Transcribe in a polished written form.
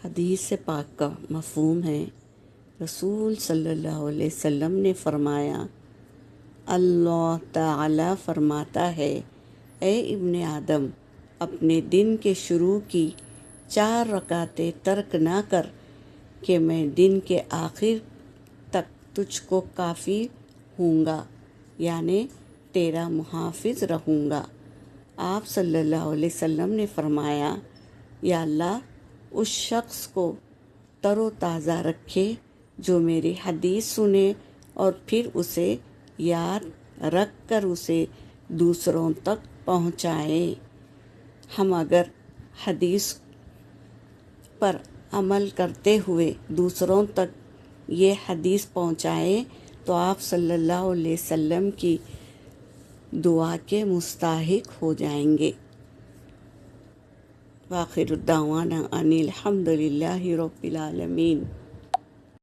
حدیث پاک کا مفہوم ہے، رسول صلی اللہ علیہ وسلم نے فرمایا، اللہ تعالیٰ فرماتا ہے، اے ابن آدم، اپنے دن کے شروع کی 4 رکعتیں ترک نہ کر کہ میں دن کے آخر تک تجھ کو کافی ہوں گا، یعنی تیرا محافظ رہوں گا۔ آپ صلی اللہ علیہ وسلم نے فرمایا، یا اللہ اس شخص کو تر و تازہ رکھے جو میری حدیث سنے اور پھر اسے یاد رکھ کر اسے دوسروں تک پہنچائے۔ ہم اگر حدیث پر عمل کرتے ہوئے دوسروں تک یہ حدیث پہنچائیں تو آپ صلی اللہ علیہ وسلم کی دعا کے مستحق ہو جائیں گے۔ وآخر دعوانا ان الحمد للہ رب العالمین۔